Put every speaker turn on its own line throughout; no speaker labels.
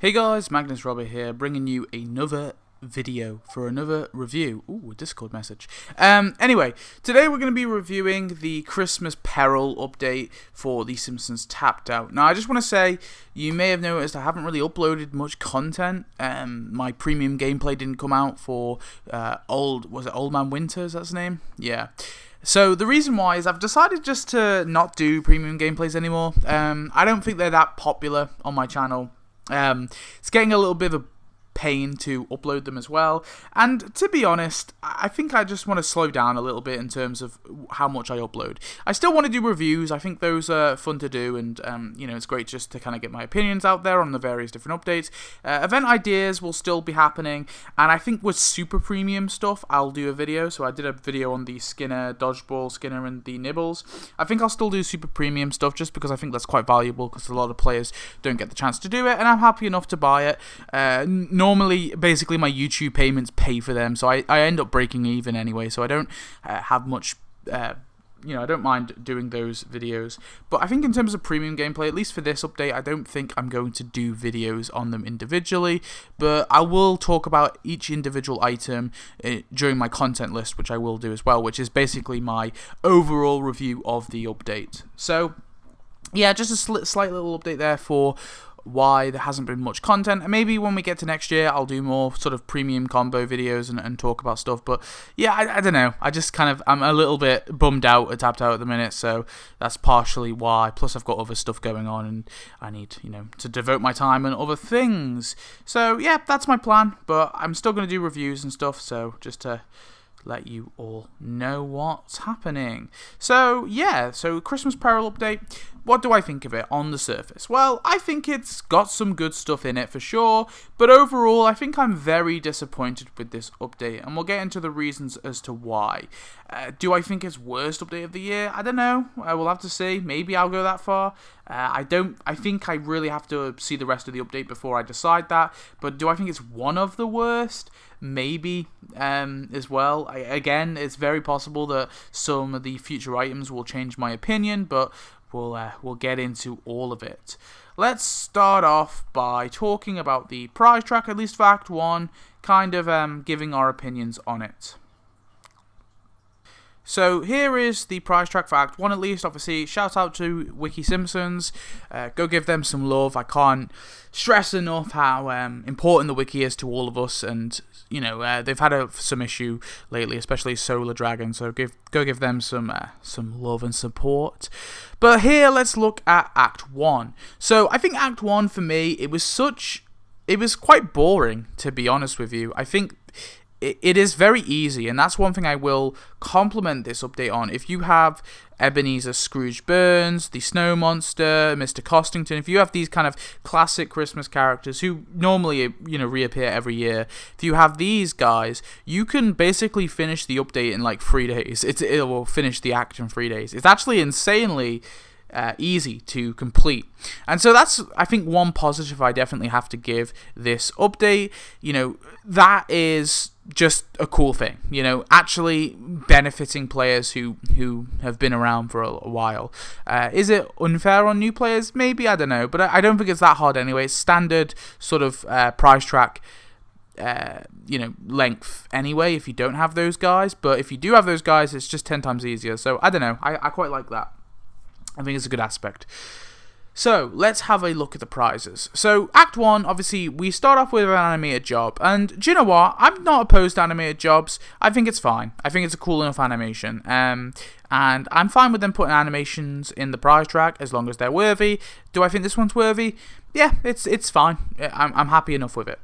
Hey guys, Magnus Robert here, bringing you another video for another review. Ooh, a Discord message. Anyway, today we're going to be reviewing the Christmas Peril update for the Simpsons Tapped Out. Now, I just want to say, you may have noticed I haven't really uploaded much content. My premium gameplay didn't come out for Old Man Winter, is that his name? Yeah. So the reason why is I've decided just to not do premium gameplays anymore. I don't think they're that popular on my channel. It's getting a little bit of a pain to upload them as well, and to be honest, I think I just want to slow down a little bit in terms of how much I upload. I still want to do reviews. I think those are fun to do, and you know, it's great just to kind of get my opinions out there on the various different updates. Event ideas will still be happening, and I think with super premium stuff I'll do a video. So I did a video on the Dodgeball Skinner and the Nibbles. I think I'll still do super premium stuff just because I think that's quite valuable, because a lot of players don't get the chance to do it, and I'm happy enough to buy it. Normally, basically, my YouTube payments pay for them, so I end up breaking even anyway, so I don't have much, you know, I don't mind doing those videos. But I think in terms of premium gameplay, at least for this update, I don't think I'm going to do videos on them individually, but I will talk about each individual item during my content list, which I will do as well, which is basically my overall review of the update. So, yeah, just a slight little update there for why there hasn't been much content, and maybe when we get to next year I'll do more sort of premium combo videos and talk about stuff. But yeah, I don't know, I just I'm a little bit bummed out, tapped out at the minute, so that's partially why. Plus I've got other stuff going on and I need, you know, to devote my time and other things. So yeah, that's my plan, but I'm still going to do reviews and stuff, so just to let you all know what's happening. So yeah, so Christmas Peril update. What do I think of it on the surface? Well, I think it's got some good stuff in it for sure, but overall I think I'm very disappointed with this update, and we'll get into the reasons as to why. Do I think it's worst update of the year? I don't know. We'll have to see. Maybe I'll go that far. I think I really have to see the rest of the update before I decide that. But do I think it's one of the worst? Maybe as well. Again, it's very possible that some of the future items will change my opinion, but we'll get into all of it. Let's start off by talking about the prize track, at least for Act 1, kind of giving our opinions on it. So here is the prize track for Act 1 at least. Obviously, shout out to Wiki Simpsons. Go give them some love. I can't stress enough how important the wiki is to all of us, and you know, they've had some issue lately, especially Solar Dragon, so go give them some love and support. But here, let's look at Act 1. So I think Act 1 for me, it was quite boring, to be honest with you. I think it is very easy, and that's one thing I will compliment this update on. If you have Ebenezer Scrooge Burns, the Snow Monster, Mr. Costington, if you have these kind of classic Christmas characters who normally, you know, reappear every year, if you have these guys, you can basically finish the update in like 3 days. It will finish the act in 3 days. It's actually insanely easy to complete, and so that's, I think, one positive I definitely have to give this update. You know, that is just a cool thing, you know, actually benefiting players who have been around for a while. Is it unfair on new players? Maybe, I don't know, but I don't think it's that hard anyway. It's standard sort of prize track you know, length anyway if you don't have those guys, but if you do have those guys, it's just 10 times easier. So I don't know, I quite like that. I think it's a good aspect. So, let's have a look at the prizes. So, Act 1, obviously, we start off with an animated job. And, do you know what? I'm not opposed to animated jobs. I think it's fine. I think it's a cool enough animation. And I'm fine with them putting animations in the prize track as long as they're worthy. Do I think this one's worthy? Yeah, it's fine. I'm happy enough with it.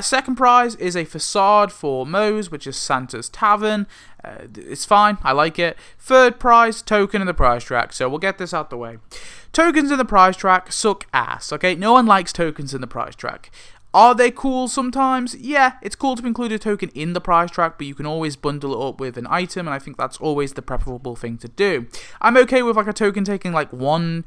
Second prize is a facade for Moe's, which is Santa's Tavern. It's fine, I like it. Third prize, token in the prize track, so we'll get this out the way. Tokens in the prize track suck ass, okay? No one likes tokens in the prize track. Are they cool sometimes? Yeah, it's cool to include a token in the prize track, but you can always bundle it up with an item, and I think that's always the preferable thing to do. I'm okay with like a token taking like one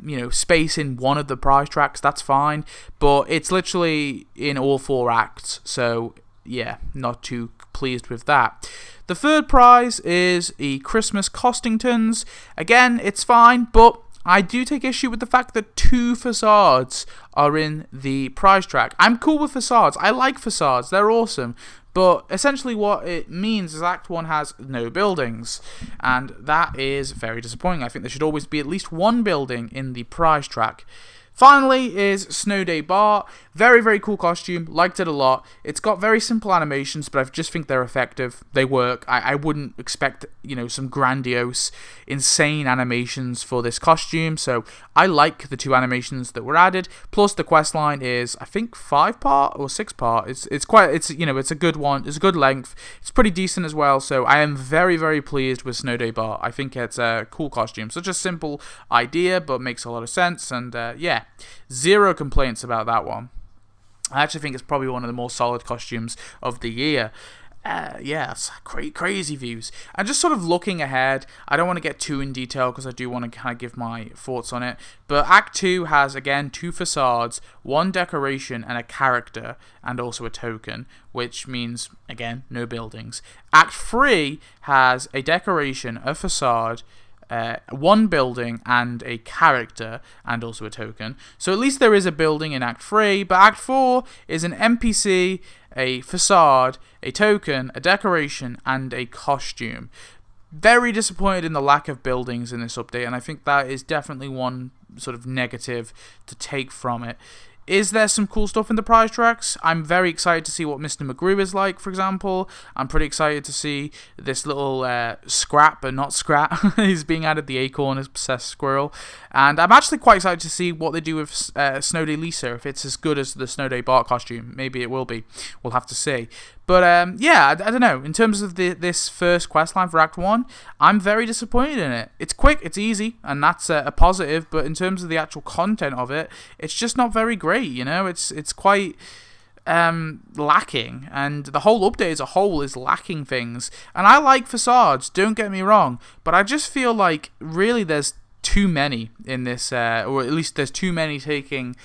you know, space in one of the prize tracks, that's fine, but it's literally in all 4 acts, so yeah, not too pleased with that. The third prize is the Christmas Costingtons. Again, it's fine, but I do take issue with the fact that 2 facades are in the prize track. I'm cool with facades. I like facades. They're awesome. But essentially what it means is Act 1 has no buildings. And that is very disappointing. I think there should always be at least 1 building in the prize track. Finally is Snow Day Bart. Very, very cool costume. Liked it a lot. It's got very simple animations, but I just think they're effective. They work. I wouldn't expect, some grandiose, insane animations for this costume. So I like the 2 animations that were added. Plus the quest line is, I think, 5-part or 6-part. It's a good one. It's a good length. It's pretty decent as well. So I am very, very pleased with Snow Day Bart. I think it's a cool costume. Such a simple idea, but makes a lot of sense. And yeah, 0 complaints about that one. I actually think it's probably one of the more solid costumes of the year. Yeah, it's crazy views. And just sort of looking ahead, I don't want to get too in detail because I do want to kind of give my thoughts on it. But Act 2 has, again, 2 facades, 1 decoration and a character, and also a token, which means, again, no buildings. Act 3 has a decoration, a facade, 1 building and a character and also a token. So at least there is a building in Act 3, but Act 4 is an NPC, a facade, a token, a decoration, and a costume. Very disappointed in the lack of buildings in this update, and I think that is definitely one sort of negative to take from it. Is there some cool stuff in the prize tracks? I'm very excited to see what Mr. McGrew is like, for example. I'm pretty excited to see this little scrap, but not scrap. He's being added, the acorn is possessed squirrel. And I'm actually quite excited to see what they do with Snow Day Lisa, if it's as good as the Snow Day Bart costume. Maybe it will be. We'll have to see. But yeah, I don't know. In terms of this first questline for Act 1, I'm very disappointed in it. It's quick, it's easy, and that's a positive. But in terms of the actual content of it, it's just not very great. It's quite lacking, and the whole update as a whole is lacking things. And I like facades, don't get me wrong, but I just feel like really there's too many in this, or at least there's too many taking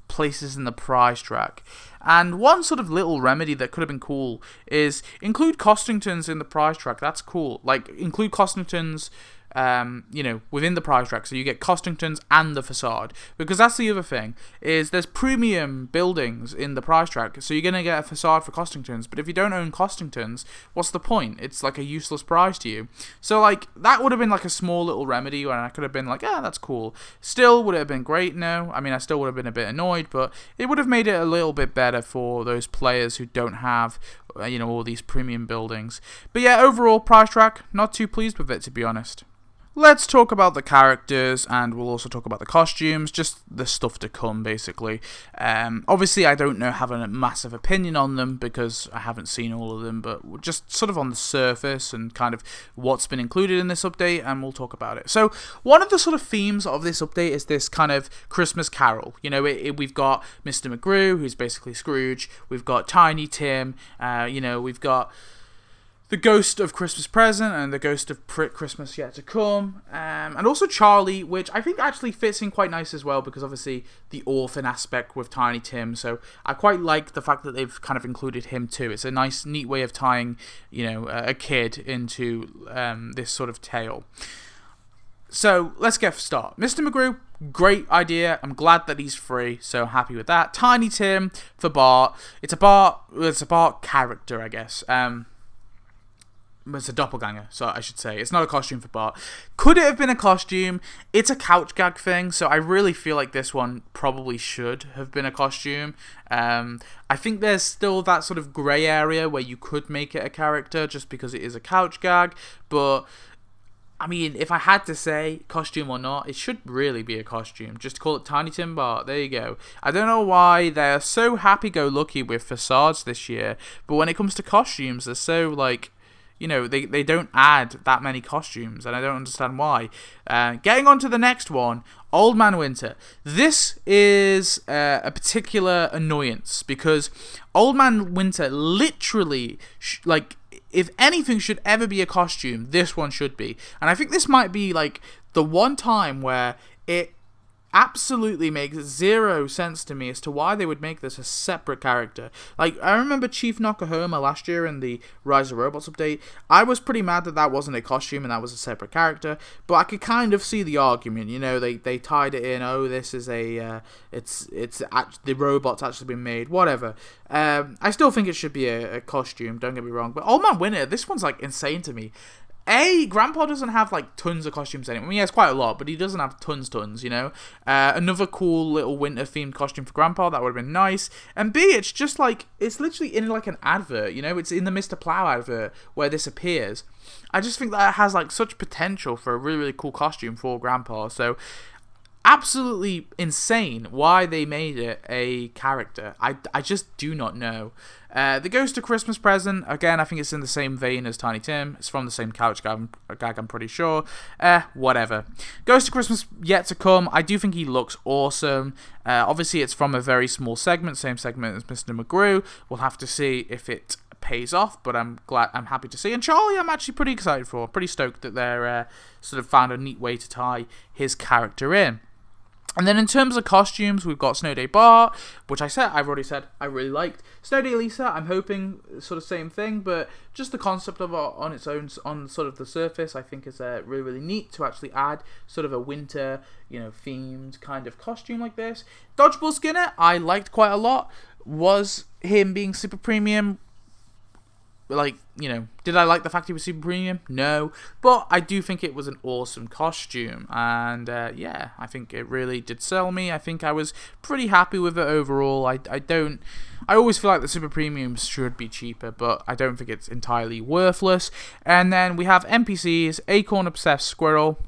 places in the prize track. And one sort of little remedy that could have been cool is include Costingtons in the prize track. That's cool. Like, include Costingtons within the prize track, so you get Costingtons and the facade, because that's the other thing, is there's premium buildings in the prize track, so you're going to get a facade for Costingtons, but if you don't own Costingtons, what's the point? It's like a useless prize to you. So like, that would have been like a small little remedy, and I could have been like, that's cool. Still, would it have been great? No. I mean, I still would have been a bit annoyed, but it would have made it a little bit better for those players who don't have all these premium buildings. But yeah, overall, prize track, not too pleased with it, to be honest. Let's talk about the characters, and we'll also talk about the costumes, just the stuff to come, basically. Obviously, I don't have a massive opinion on them, because I haven't seen all of them, but just sort of on the surface, and kind of what's been included in this update, and we'll talk about it. So, one of the sort of themes of this update is this kind of Christmas carol. We've got Mr. McGrew, who's basically Scrooge, we've got Tiny Tim, we've got the Ghost of Christmas Present and the Ghost of Christmas Yet to Come, and also Charlie, which I think actually fits in quite nice as well, because obviously the orphan aspect with Tiny Tim, so I quite like the fact that they've kind of included him too. It's a nice, neat way of tying, a kid into this sort of tale. So let's get started. Mr. McGrew, great idea. I'm glad that he's free, so happy with that. Tiny Tim for Bart. It's a Bart character, I guess. It's a doppelganger, so I should say. It's not a costume for Bart. Could it have been a costume? It's a couch gag thing, so I really feel like this one probably should have been a costume. I think there's still that sort of grey area where you could make it a character just because it is a couch gag, but I mean, if I had to say costume or not, it should really be a costume. Just call it Tiny Tim Bart. There you go. I don't know why they're so happy-go-lucky with facades this year, but when it comes to costumes, they're so like, they don't add that many costumes, and I don't understand why. Getting on to the next one, Old Man Winter. This is a particular annoyance, because Old Man Winter literally, if anything should ever be a costume, this one should be. And I think this might be, like, the one time where it absolutely makes zero sense to me as to why they would make this a separate character. Like, I remember Chief Nokohoma last year in the Rise of Robots update. I was pretty mad that that wasn't a costume and that was a separate character, but I could kind of see the argument. You know, they tied it in. Oh, this is the robot's actually been made. Whatever. I still think it should be a costume. Don't get me wrong, but Old Man Winter, this one's like insane to me. Grandpa doesn't have like tons of costumes anymore. I mean, he has quite a lot, but he doesn't have tons, you know. Another cool little winter themed costume for Grandpa, that would have been nice. And B, it's just like, it's literally in like an advert, you know. It's in the Mr. Plow advert where this appears. I just think that it has like such potential for a really, really cool costume for Grandpa. So absolutely insane why they made it a character. I just do not know. The Ghost of Christmas Present, again, I think it's in the same vein as Tiny Tim. It's from the same couch gag, I'm pretty sure. Whatever. Ghost of Christmas yet to come. I do think he looks awesome. Obviously, it's from a very small segment, same segment as Mr. McGrew. We'll have to see if it pays off, but I'm happy to see. And Charlie, I'm actually pretty excited for. Pretty stoked that they're sort of found a neat way to tie his character in. And then in terms of costumes, we've got Snow Day Bart, which I've already said I really liked. Snow Day Lisa, I'm hoping sort of same thing, but just the concept of it on its own, on sort of the surface, I think is really, really neat to actually add sort of a winter, you know, themed kind of costume like this. Dodgeball Skinner, I liked quite a lot. Was him being super premium? Like, you know, did I like the fact he was super premium? No, but I do think it was an awesome costume, and yeah, I think it really did sell me. I think I was pretty happy with it overall. I always feel like the super premiums should be cheaper, but I don't think it's entirely worthless. And then we have NPCs, Acorn Obsessed Squirrel.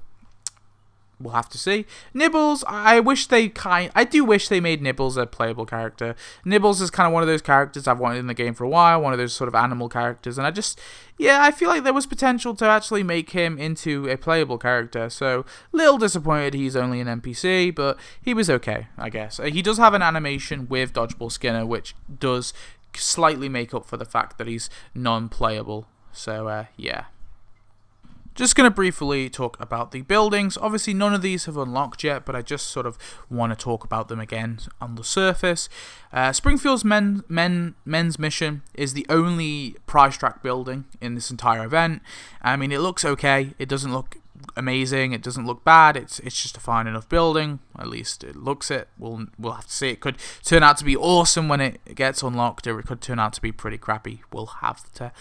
We'll have to see. Nibbles, I do wish they made Nibbles a playable character. Nibbles is kind of one of those characters I've wanted in the game for a while, one of those sort of animal characters, and I feel like there was potential to actually make him into a playable character, so little disappointed he's only an NPC, but he was okay, I guess. He does have an animation with Dodgeball Skinner, which does slightly make up for the fact that he's non-playable, so yeah. Just going to briefly talk about the buildings. Obviously, none of these have unlocked yet, but I just sort of want to talk about them again on the surface. Springfield's men's mission is the only prize track building in this entire event. I mean, it looks okay. It doesn't look amazing. It doesn't look bad. It's just a fine enough building. At least it looks it. We'll have to see. It could turn out to be awesome when it gets unlocked, or it could turn out to be pretty crappy. We'll have to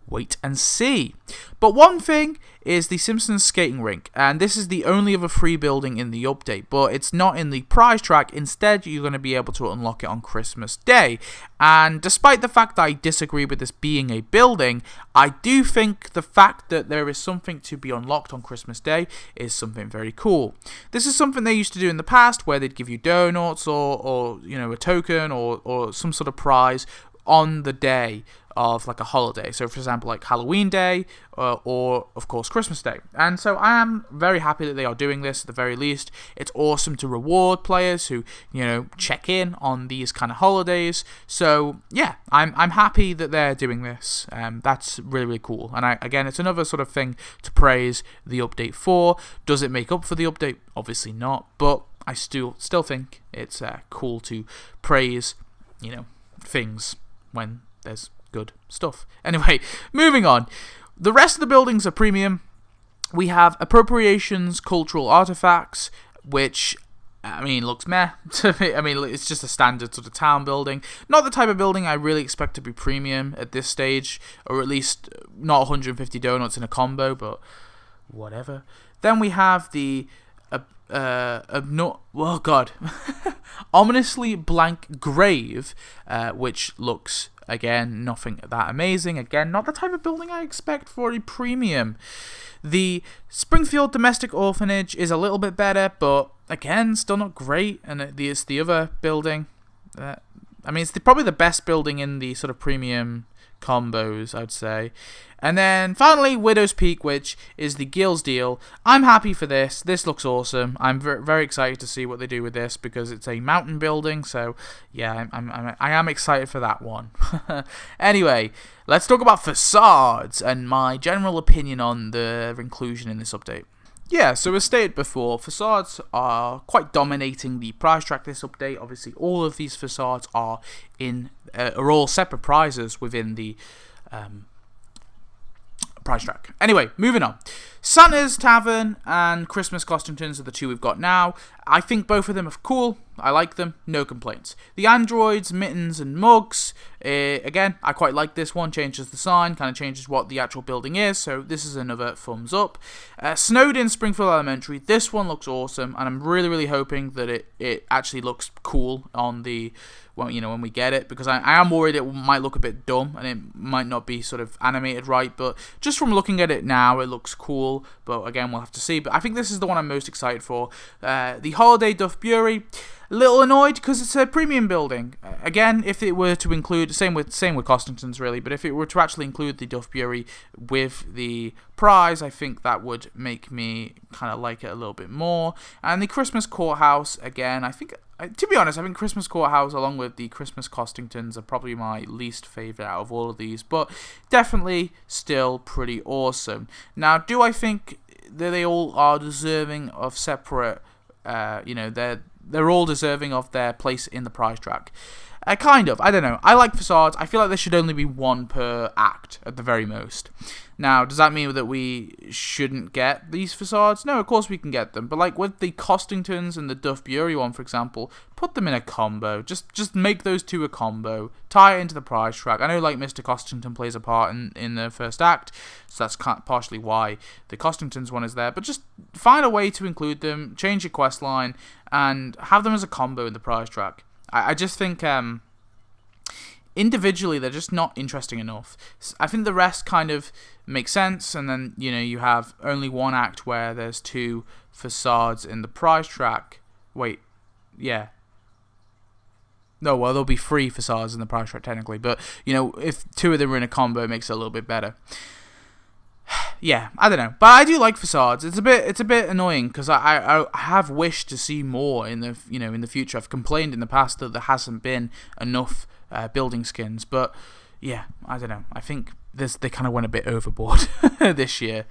wait and see. But one thing is the Simpsons skating rink, and this is the only other free building in the update, but it's not in the prize track. Instead, you're going to be able to unlock it on Christmas Day. And despite the fact that I disagree with this being a building, I do think the fact that there is something to be unlocked on Christmas Day is something very cool. This is something they used to do in the past, where they'd give you donuts or you know, a token or some sort of prize on the day of like a holiday. So for example, like Halloween Day or of course Christmas Day. And so I am very happy that they are doing this. At the very least, it's awesome to reward players who, you know, check in on these kind of holidays. So yeah, I'm happy that they're doing this. That's really, really cool. And again, it's another sort of thing to praise the update for. Does it make up for the update? Obviously not, but I still think it's cool to praise, you know, things when there's good stuff. Anyway, moving on. The rest of the buildings are premium. We have appropriations, cultural artifacts, which, I mean, looks meh to me. I mean, it's just a standard sort of town building. Not the type of building I really expect to be premium at this stage, or at least not 150 donuts in a combo, but whatever. Then we have the ominously blank grave, which looks, again, nothing that amazing. Again, not the type of building I expect for a premium. The Springfield Domestic Orphanage is a little bit better, but again, still not great. And it's the other building. I mean, it's probably the best building in the sort of premium combos, I'd say. And then finally, Widow's Peak, which is the Gills deal. I'm happy for this. This looks awesome. I'm very excited to see what they do with this, because it's a mountain building. So yeah, I am excited for that one. Anyway, let's talk about facades and my general opinion on the inclusion in this update. Yeah, so as stated before, facades are quite dominating the prize track this update. Obviously, all of these facades are all separate prizes within the prize track. Anyway, moving on. Santa's Tavern and Christmas Costingtons are the two we've got now. I think both of them are cool. I like them. No complaints. The androids, mittens, and mugs. Again, I quite like this one. Changes the sign, kind of changes what the actual building is. So this is another thumbs up. Snowed in Springfield Elementary. This one looks awesome, and I'm really, really hoping that it actually looks cool on the when we get it, because I am worried it might look a bit dumb and it might not be sort of animated right. But just from looking at it now, it looks cool. But again, we'll have to see. But I think this is the one I'm most excited for. The Holiday Duff Brewery. A little annoyed because it's a premium building. Again, if it were to include, same with Costingtons really, but if it were to actually include the Duff Brewery with the prize, I think that would make me kind of like it a little bit more. And the Christmas Courthouse, again, to be honest, I think Christmas Courthouse along with the Christmas Costingtons are probably my least favourite out of all of these, but definitely still pretty awesome. Now, do I think that they all are deserving of separate, they're all deserving of their place in the prize track? Kind of. I don't know. I like facades. I feel like there should only be one per act at the very most. Now, does that mean that we shouldn't get these facades? No, of course we can get them. But like with the Costingtons and the Duff Brewery one, for example, put them in a combo. Just make those two a combo. Tie it into the prize track. I know like Mr. Costington plays a part in the first act, so that's partially why the Costingtons one is there. But just find a way to include them, change your quest line, and have them as a combo in the prize track. I just think individually they're just not interesting enough. I think the rest kind of makes sense, and then you have only one act where there's two facades in the prize track. Wait, yeah. No, well, there'll be 3 facades in the prize track technically, but if 2 of them are in a combo, it makes it a little bit better. Yeah, I don't know, but I do like facades. It's a bit annoying because I have wished to see more in the in the future. I've complained in the past that there hasn't been enough building skins, but yeah, I don't know. I think they kind of went a bit overboard this year.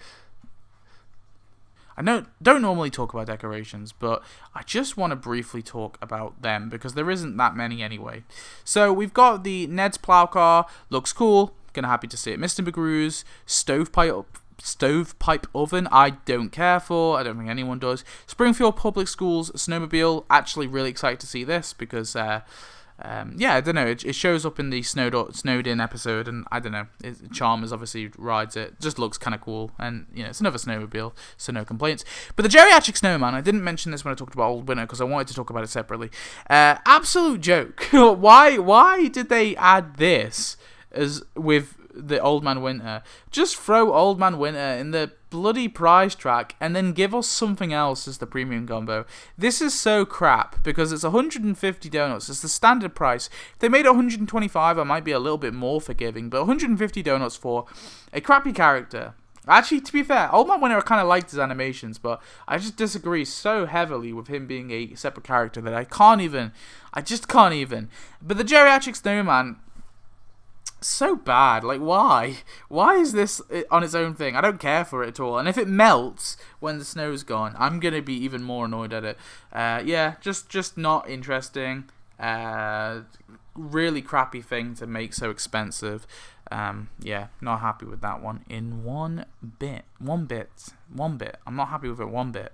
I don't normally talk about decorations, but I just want to briefly talk about them because there isn't that many anyway. So we've got the Ned's Plow Car, looks cool. Gonna happy to see it. Mr. McGrew's stovepipe oven, I don't care for. I don't think anyone does. Springfield Public Schools snowmobile, actually really excited to see this because I don't know, it shows up in the snowed in episode, and I don't know, Chalmers obviously rides it. Just looks kind of cool, and it's another snowmobile, so no complaints. But the geriatric snowman, I didn't mention this when I talked about Old Winter because I wanted to talk about it separately. Absolute joke. Why did they add this as with the Old Man Winter? Just throw Old Man Winter in the bloody prize track and then give us something else as the premium combo. This is so crap because it's 150 donuts. It's the standard price. If they made it 125, I might be a little bit more forgiving, but 150 donuts for a crappy character. Actually, to be fair, Old Man Winter, I kind of liked his animations, but I just disagree so heavily with him being a separate character that I just can't even. But the geriatric snowman, so bad. Like, why is this on its own thing? I don't care for it at all, and if it melts when the snow's gone, I'm gonna be even more annoyed at it. Just not interesting. Really crappy thing to make so expensive. Not happy with that one in one bit. I'm not happy with it one bit.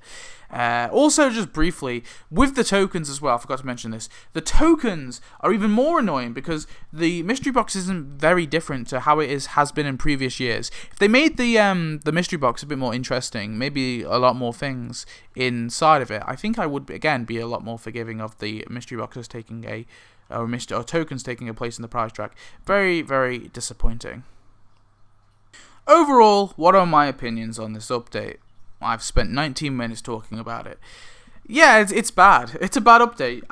Also, just briefly, with the tokens as well, I forgot to mention this. The tokens are even more annoying because the mystery box isn't very different to how it has been in previous years. If they made the mystery box a bit more interesting, maybe a lot more things inside of it, I think I would again be a lot more forgiving of the mystery boxes taking or tokens taking a place in the prize track. Very, very disappointing. Overall, what are my opinions on this update? I've spent 19 minutes talking about it. Yeah, it's bad. It's a bad update.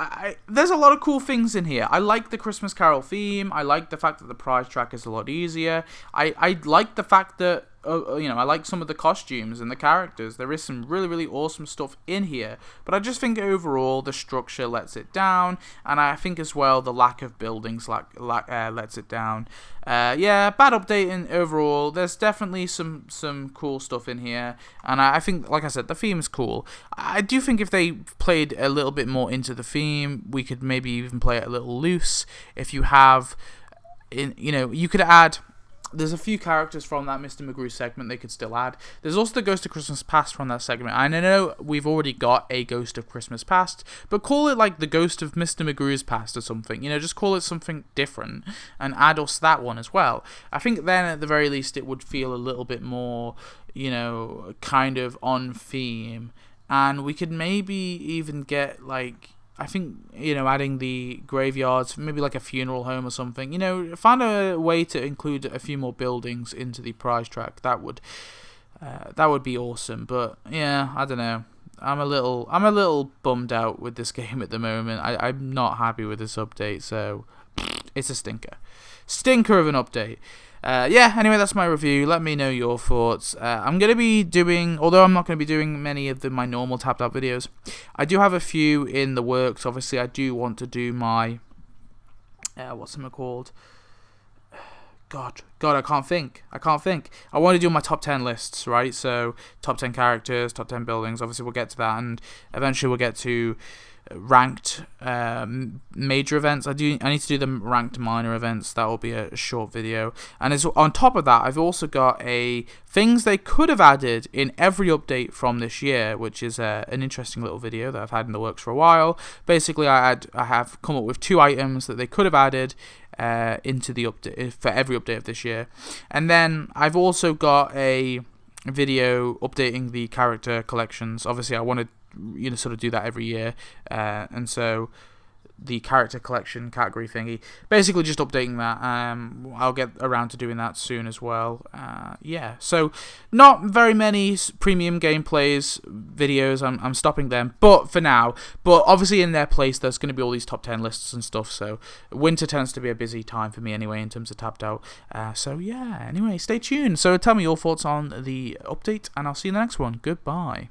There's a lot of cool things in here. I like the Christmas Carol theme. I like the fact that the prize track is a lot easier. I like the fact that I like some of the costumes and the characters. There is some really, really awesome stuff in here, but I just think overall the structure lets it down, and I think as well the lack of buildings lets it down. Yeah, bad updating overall. There's definitely some cool stuff in here, and I think, like I said, the theme's cool. I do think if they played a little bit more into the theme, we could maybe even play it a little loose. If you have, you could add. There's a few characters from that Mr. Magoo segment they could still add. There's also the Ghost of Christmas Past from that segment. And I know we've already got a Ghost of Christmas Past, but call it like the Ghost of Mr. Magoo's Past or something. Just call it something different and add us that one as well. I think then at the very least it would feel a little bit more, kind of on theme. And we could maybe even get I think, adding the graveyards, maybe like a funeral home or something. Find a way to include a few more buildings into the prize track. That would be awesome. But yeah, I don't know. I'm a little bummed out with this game at the moment. I'm not happy with this update, so it's a stinker of an update. Anyway, that's my review. Let me know your thoughts. I'm going to be doing, although I'm not going to be doing many of my normal tapped out videos, I do have a few in the works. Obviously, I do want to do my, what's it called? God, I can't think. I want to do my top 10 lists, right? So, top 10 characters, top 10 buildings. Obviously, we'll get to that, and eventually we'll get to ranked major events. I need to do the ranked minor events. That will be a short video. And on top of that, I've also got things they could have added in every update from this year, which is an interesting little video that I've had in the works for a while. Basically, I have come up with 2 items that they could have added into the update for every update of this year. And then I've also got a video updating the character collections. Obviously, I wanted sort of do that every year, and so the character collection category thingy, basically just updating that. I'll get around to doing that soon as well. So not very many premium gameplays videos. I'm stopping them, but for now. But obviously in their place, there's going to be all these top 10 lists and stuff. So winter tends to be a busy time for me anyway in terms of tapped out. Anyway, stay tuned. So tell me your thoughts on the update, and I'll see you in the next one. Goodbye.